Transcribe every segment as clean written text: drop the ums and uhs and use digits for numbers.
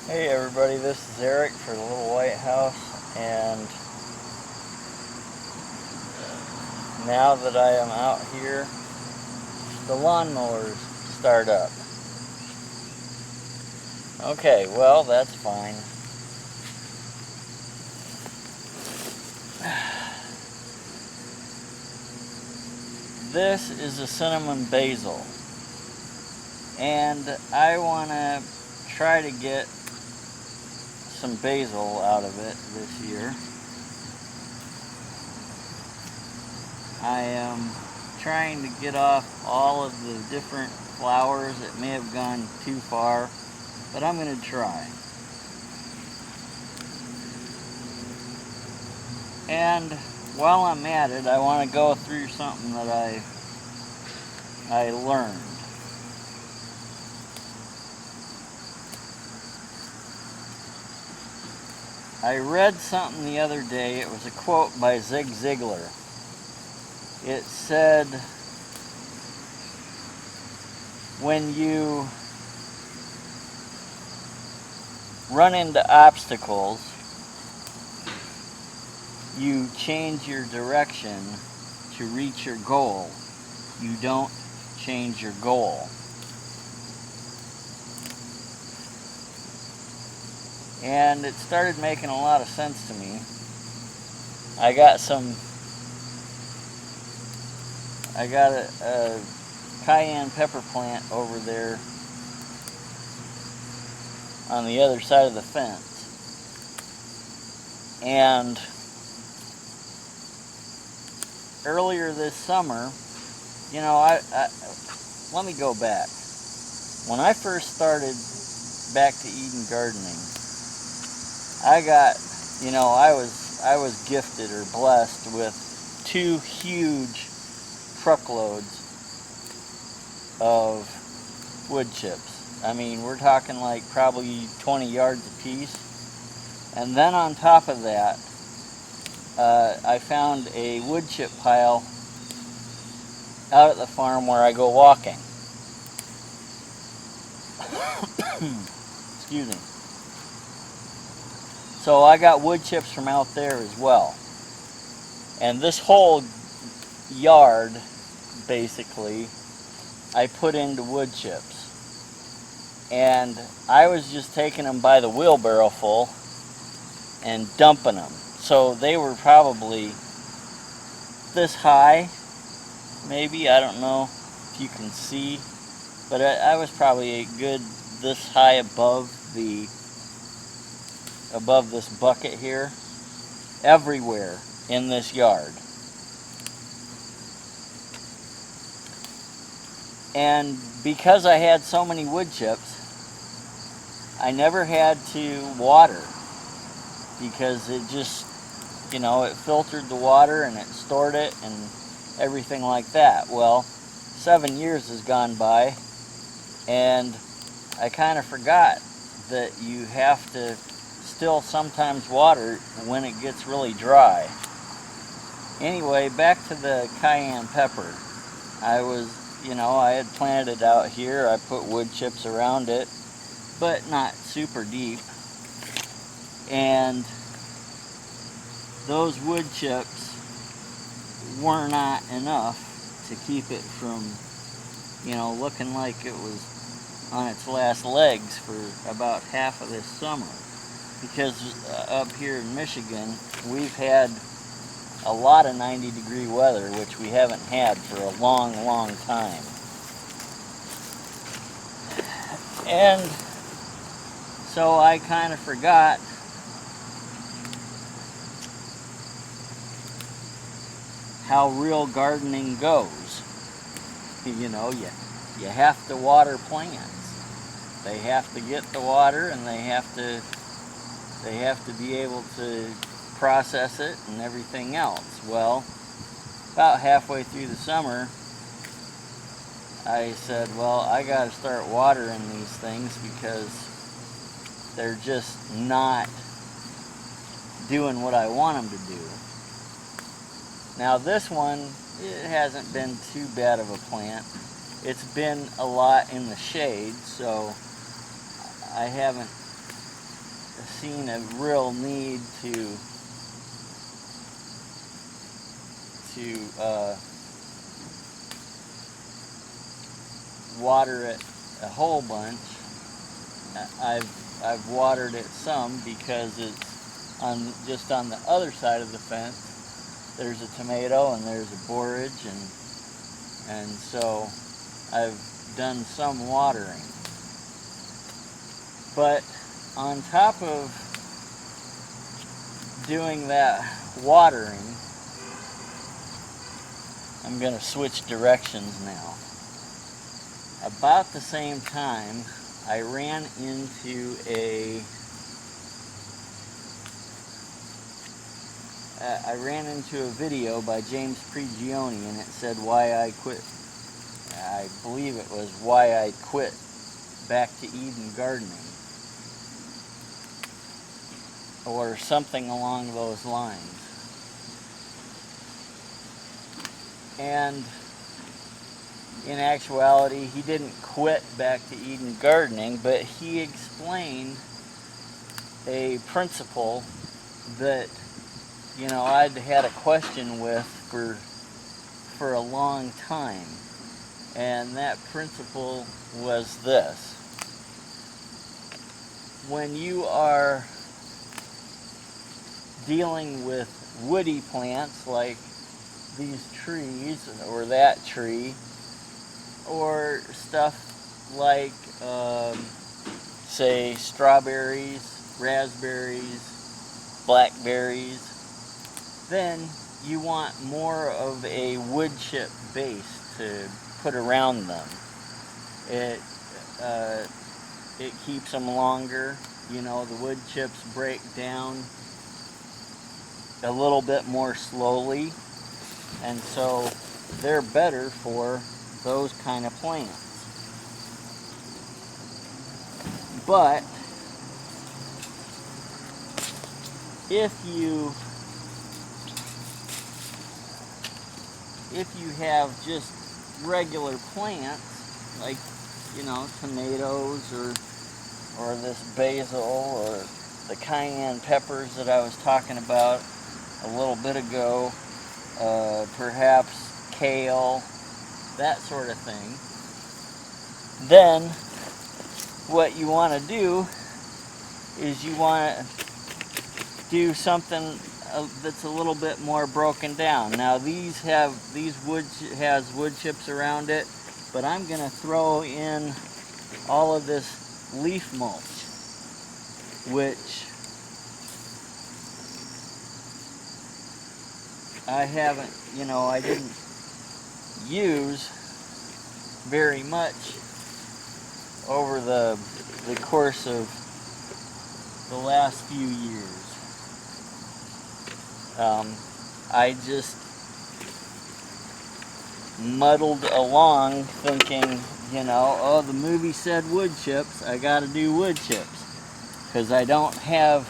Hey everybody, this is Eric for the Little Whitehouse, and now that I am out here, the lawnmowers start up. Okay, well that's fine. This is a cinnamon basil, and I want to try to get some basil out of it this year. I am trying to get off all of the different flowers that may have gone too far, but I'm going to try. And while I'm at it, I want to go through something that I learned. I read something the other day. It was a quote by Zig Ziglar. It said, when you run into obstacles, you change your direction to reach your goal. You don't change your goal. And it started making a lot of sense to me. I got a cayenne pepper plant over there on the other side of the fence. And earlier this summer, you know, let me go back. When I first started back to Eden gardening, I was gifted or blessed with 2 huge truckloads of wood chips. I mean, we're talking like probably 20 yards a piece. And then on top of that, I found a wood chip pile out at the farm where I go walking. Excuse me. So I got wood chips from out there as well. And this whole yard, basically, I put into wood chips. And I was just taking them by the wheelbarrow full and dumping them. So they were probably this high, maybe, I don't know if you can see, but I was probably a good this high above this bucket here, everywhere in this yard. And because I had so many wood chips, I never had to water, because it just, it filtered the water and it stored it and everything like that. Well, 7 years has gone by, and I kind of forgot that you have to still sometimes water when it gets really dry. Anyway, back to the cayenne pepper. I had planted it out here. I put wood chips around it, but not super deep. And those wood chips were not enough to keep it from, looking like it was on its last legs for about half of this summer. Because up here in Michigan, we've had a lot of 90-degree weather, which we haven't had for a long, long time. And so I kind of forgot how real gardening goes. You have to water plants. They have to get the water, and they have to be able to process it and everything else. Well, about halfway through the summer, I said, well, I got to start watering these things because they're just not doing what I want them to do. Now this one, it hasn't been too bad of a plant. It's been a lot in the shade, so I haven't seen a real need to water it a whole bunch. I've watered it some because it's just on the other side of the fence. There's a tomato and there's a borage, and so I've done some watering. But on top of doing that watering, I'm going to switch directions now. About the same time, I ran into a video by James Prigioni, and it said why I quit. I believe it was why I quit Back to Eden gardening, or something along those lines. And in actuality, he didn't quit Back to Eden gardening, but he explained a principle that, you know, I'd had a question with for a long time. And that principle was this: when you are dealing with woody plants like these trees or that tree, or stuff like say strawberries, raspberries, blackberries, then you want more of a wood chip base to put around them. It keeps them longer. You know, the wood chips break down a little bit more slowly, and so they're better for those kind of plants. But if you have just regular plants, like, you know, tomatoes or this basil or the cayenne peppers that I was talking about a little bit ago, perhaps kale, that sort of thing, then what you want to do is you want to do something that's a little bit more broken down. Now these has wood chips around it, but I'm going to throw in all of this leaf mulch, which I haven't, you know, I didn't use very much over the course of the last few years. I just muddled along thinking, you know, oh, the movie said wood chips, I gotta do wood chips, because I don't have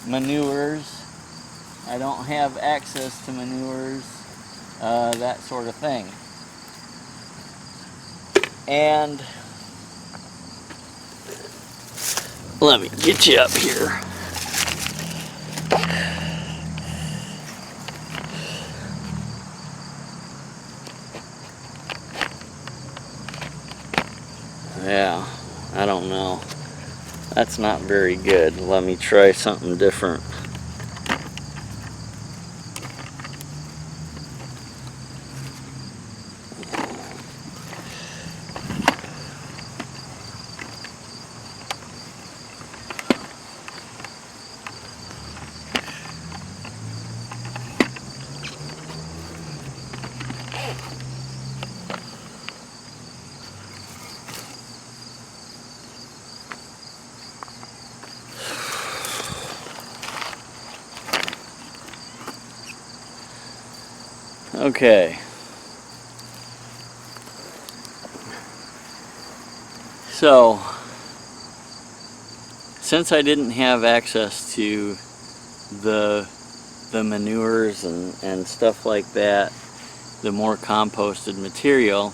manures, I don't have access to manures, that sort of thing. And let me get you up here. Yeah, I don't know. That's not very good. Let me try something different. Okay. So, since I didn't have access to the manures and stuff like that, the more composted material,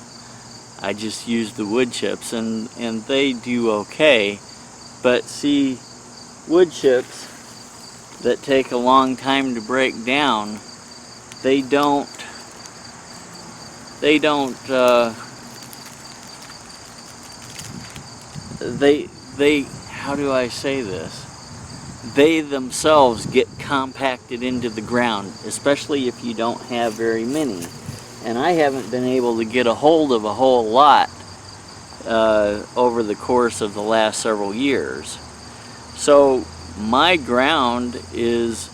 I just used the wood chips, and they do okay. But see, wood chips that take a long time to break down, they don't how do I say this? They themselves get compacted into the ground, especially if you don't have very many. And I haven't been able to get a hold of a whole lot over the course of the last several years. So my ground is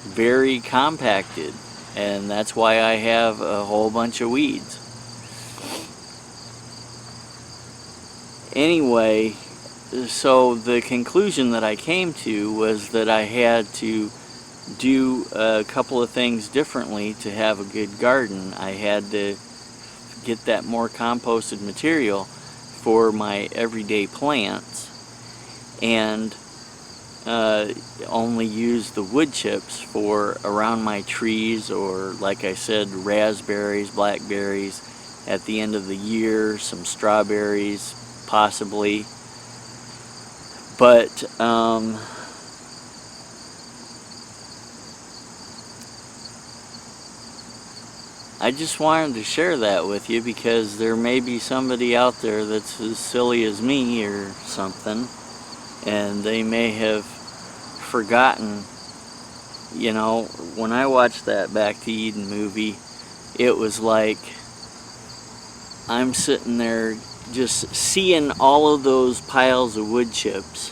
very compacted, and that's why I have a whole bunch of weeds. Anyway, so the conclusion that I came to was that I had to do a couple of things differently to have a good garden. I had to get that more composted material for my everyday plants, and only use the wood chips for around my trees, or like I said, raspberries, blackberries at the end of the year, some strawberries possibly. But I just wanted to share that with you, because there may be somebody out there that's as silly as me or something, and they may have forgotten. You know, when I watched that Back to Eden movie, it was like I'm sitting there just seeing all of those piles of wood chips,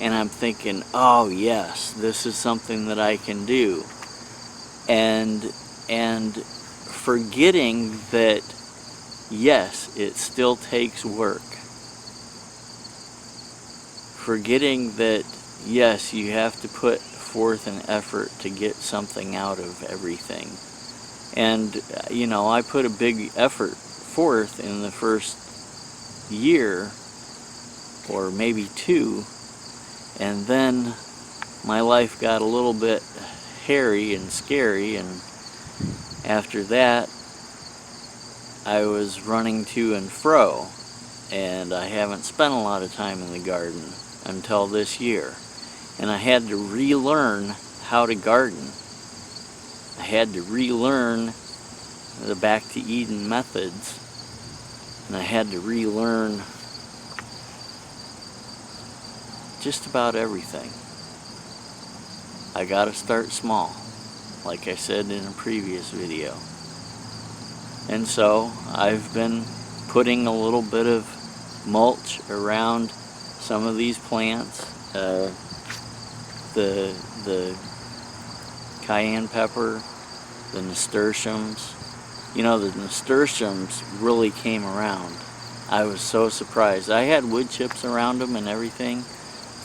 and I'm thinking, oh yes, this is something that I can do, and forgetting that yes, it still takes work. Forgetting that yes, you have to put forth an effort to get something out of everything. And you know, I put a big effort forth in the first year, or maybe two, and then my life got a little bit hairy and scary, and after that I was running to and fro, and I haven't spent a lot of time in the garden until this year. And I had to relearn how to garden. I had to relearn the Back to Eden methods, and I had to relearn just about everything. I gotta start small, like I said in a previous video. And so I've been putting a little bit of mulch around some of these plants. The cayenne pepper, the nasturtiums. You know, the nasturtiums really came around. I was so surprised. I had wood chips around them and everything.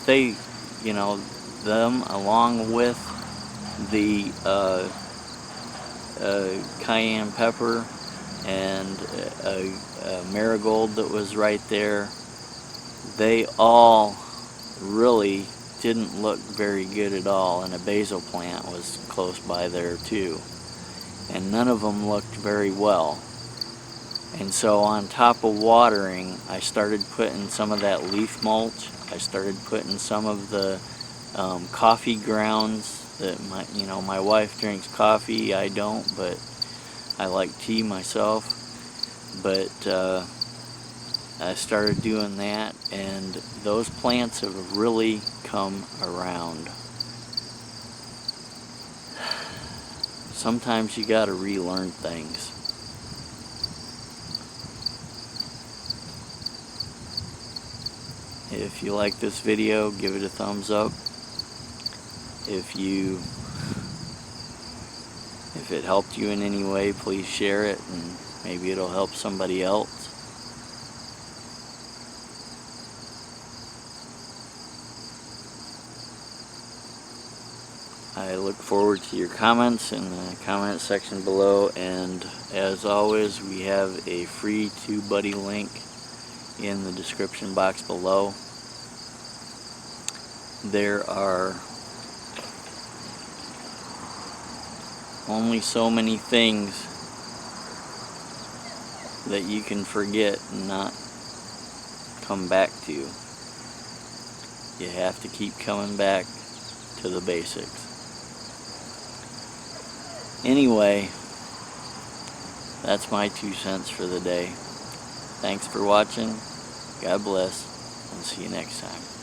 They, you know, them along with the cayenne pepper and a marigold that was right there, they all really didn't look very good at all, and a basil plant was close by there too, and none of them looked very well. And so on top of watering, I started putting some of that leaf mulch. I started putting some of the coffee grounds that my wife drinks coffee. I don't, but I like tea myself. But I started doing that, and those plants have really come around. Sometimes you gotta relearn things. If you like this video, give it a thumbs up. If it helped you in any way, please share it, and maybe it'll help somebody else. I look forward to your comments in the comment section below, and as always, we have a free TubeBuddy link in the description box below. There are only so many things that you can forget and not come back to. You have to keep coming back to the basics. Anyway, that's my 2 cents for the day. Thanks for watching. God bless, and see you next time.